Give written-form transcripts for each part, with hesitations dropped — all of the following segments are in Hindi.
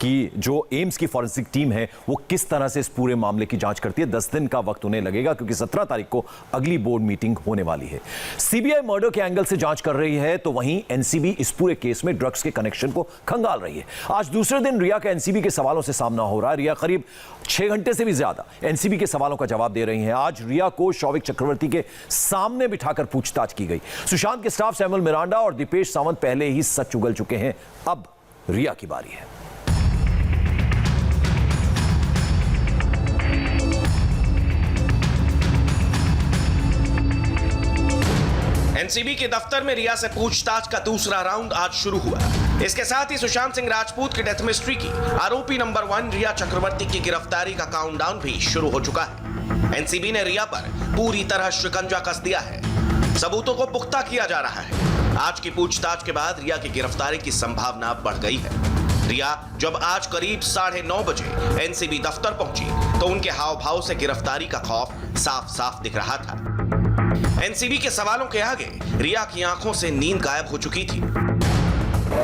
कि जो एम्स की फॉरेंसिक टीम है वो किस तरह से इस पूरे मामले की जांच करती है। 10 दिन का वक्त उन्हें लगेगा क्योंकि 17 तारीख को अगली बोर्ड मीटिंग होने वाली है। सीबीआई मर्डर के एंगल से जांच कर रही है तो वहीं एनसीबी इस पूरे केस में ड्रग्स के कनेक्शन को खंगाल रही है। आज दूसरे दिन रिया का एनसीबी के सवालों से सामना हो रहा है। रिया करीब 6 घंटे से भी ज्यादा एनसीबी के सवालों का जवाब दे रही हैं। आज रिया को शौविक चक्रवर्ती के सामने बिठाकर पूछताछ की गई। सुशांत के स्टाफ सैमुअल मिरांडा और दीपेश सावंत पहले ही सच उगल चुके हैं। अब रिया की बारी है। एनसीबी के दफ्तर में रिया से पूछताछ का दूसरा राउंड आज शुरू हुआ। इसके साथ ही सुशांत सिंह राजपूत की डेथ मिस्ट्री की आरोपी नंबर 1 रिया चक्रवर्ती की गिरफ्तारी का काउंटडाउन भी शुरू हो चुका है। एनसीबी ने रिया पर पूरी तरह शिकंजा कस दिया है। सबूतों को पुख्ता किया जा रहा है। आज की पूछताछ के बाद रिया की गिरफ्तारी की संभावना बढ़ गई है। रिया जब आज करीब 9:30 बजे एनसीबी दफ्तर पहुंची तो उनके हाव भाव से गिरफ्तारी का खौफ साफ साफ दिख रहा था। एनसीबी के सवालों के आगे रिया की आंखों से नींद गायब हो चुकी थी।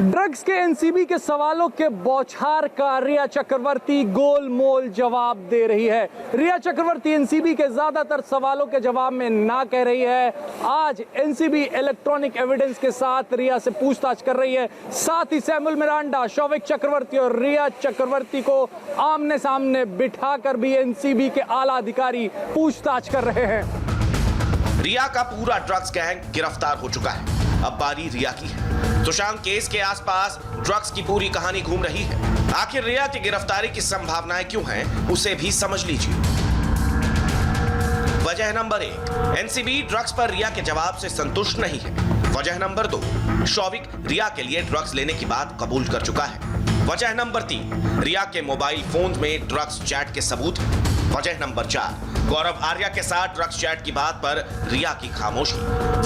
ड्रग्स के एनसीबी के सवालों के बौछार का रिया चक्रवर्ती गोलमोल जवाब दे रही है। रिया चक्रवर्ती एनसीबी के ज्यादातर सवालों के जवाब में ना कह रही है। आज एनसीबी इलेक्ट्रॉनिक एविडेंस के साथ रिया से पूछताछ कर रही है। साथ ही सैमुअल मिरांडा, शौविक चक्रवर्ती और रिया चक्रवर्ती को आमने सामने बिठाकर भी एनसीबी के आला अधिकारी पूछताछ कर रहे हैं। रिया का पूरा ड्रग्स गैंग गिरफ्तार हो चुका है। अब बारी रिया की है। सुशांत केस के आसपास ड्रग्स की पूरी कहानी घूम रही है। आखिर रिया की गिरफ्तारी की संभावनाएं क्यों हैं, उसे भी समझ लीजिए। वजह नंबर 1, एनसीबी ड्रग्स पर रिया के जवाब से संतुष्ट नहीं है। वजह नंबर 2, शौविक रिया के लिए ड्रग्स लेने की बात कबूल कर चुका है। वजह नंबर 3, रिया के मोबाइल फोन में ड्रग्स चैट के सबूत हैं। वजह नंबर 4, गौरव आर्या के साथ ड्रग्स चैट की बात पर रिया की खामोशी।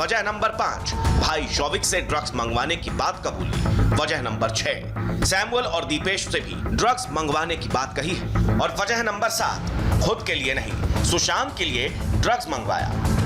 वजह नंबर 5, भाई शौविक से ड्रग्स मंगवाने की बात कबूली। वजह नंबर 6, सैमुअल और दीपेश से भी ड्रग्स मंगवाने की बात कही है। और वजह नंबर 7, खुद के लिए नहीं सुशांत के लिए ड्रग्स मंगवाया।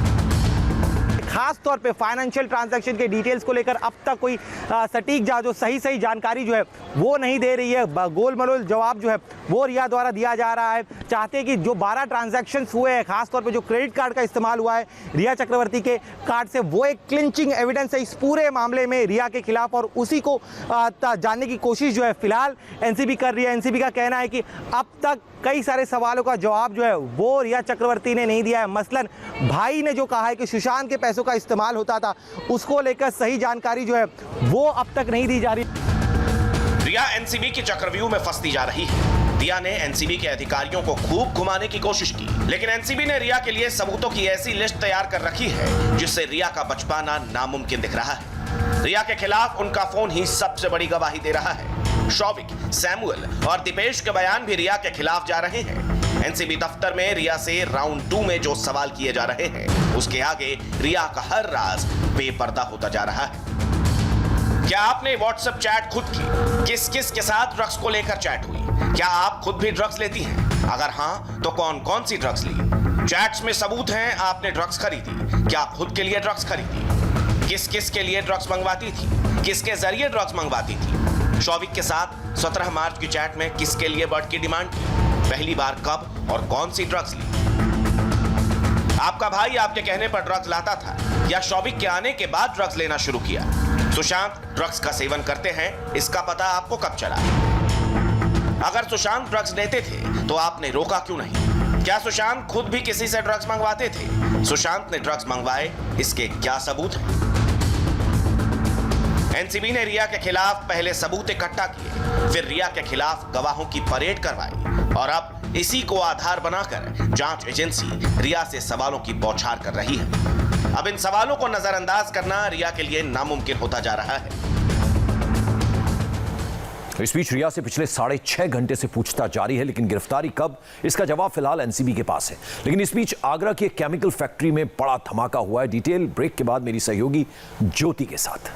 खास तौर पे फाइनेंशियल ट्रांजैक्शन के डिटेल्स को लेकर अब तक कोई सटीक जो सही जानकारी जो है वो नहीं दे रही है। गोल मलोल जवाब जो है वो रिया द्वारा दिया जा रहा है। चाहते हैं कि जो 12 ट्रांजैक्शंस हुए हैं, खास तौर पे जो क्रेडिट कार्ड का इस्तेमाल हुआ है रिया चक्रवर्ती के कार्ड से, वो एक क्लिंचिंग एविडेंस है इस पूरे मामले में रिया के खिलाफ, और उसी को जानने की कोशिश जो है फिलहाल एनसीबी कर रही है। एनसीबी का कहना है कि अब तक कई सारे सवालों का जवाब जो है वो रिया चक्रवर्ती ने नहीं दिया है। मसलन भाई ने जो कहा है कि सुशांत के पैसों का इस्तेमाल होता था, उसको लेकर सही जानकारी जो है वो अब तक नहीं दी जा रही। रिया एनसीबी की चक्रव्यूह में फंसती जा रही है। रिया ने एनसीबी के अधिकारियों को खूब घुमाने की कोशिश की, लेकिन एनसीबी ने रिया के लिए सबूतों की ऐसी लिस्ट तैयार कर रखी है जिससे रिया का बच पाना नामुमकिन दिख रहा है। रिया के खिलाफ उनका फोन ही सबसे बड़ी गवाही दे रहा है। शौविक, सैमुअल और दीपेश के बयान भी रिया के खिलाफ जा रहे हैं। एनसीबी दफ्तर में रिया से राउंड 2 में जो सवाल किए जा रहे हैं उसके आगे रिया का हर राज बेपर्दा होता जा रहा है। क्या आपने व्हाट्सएप चैट खुद की? किस किस के साथ ड्रग्स को लेकर चैट हुई? क्या आप खुद भी ड्रग्स लेती हैं? अगर हां तो कौन कौन सी ड्रग्स ली? चैट्स में सबूत हैं आपने ड्रग्स खरीदी। क्या खुद के लिए ड्रग्स खरीदी? किस किस के लिए ड्रग्स मंगवाती थी? किसके जरिए ड्रग्स मंगवाती थी? शौविक के साथ 17 मार्च की चैट में किसके लिए बर्ड की डिमांड की? पहली बार कब और कौन सी ड्रग्स ली? आपका भाई आपके कहने पर ड्रग्स लाता था या शौविक के आने के बाद ड्रग्स लेना शुरू किया? सुशांत ड्रग्स का सेवन करते हैं, इसका पता आपको कब चला? अगर सुशांत ड्रग्स लेते थे तो आपने रोका क्यों नहीं? क्या सुशांत खुद भी किसी से ड्रग्स मंगवाते थे? सुशांत ने ड्रग्स मंगवाए, इसके क्या सबूत हैं? एनसीबी ने रिया के खिलाफ पहले सबूत इकट्ठा किए, फिर रिया के खिलाफ गवाहों की परेड करवाई और अब इसी को आधार बनाकर जांच एजेंसी रिया से सवालों की बौछार कर रही है। अब इन सवालों को नजरअंदाज करना रिया के लिए नामुमकिन होता जा रहा है। इस बीच रिया से पिछले 6.5 घंटे से पूछताछ जारी है, लेकिन गिरफ्तारी कब, इसका जवाब फिलहाल एनसीबी के पास है। लेकिन इस बीच आगरा की एक केमिकल फैक्ट्री में बड़ा धमाका हुआ है। डिटेल ब्रेक के बाद मेरी सहयोगी ज्योति के साथ।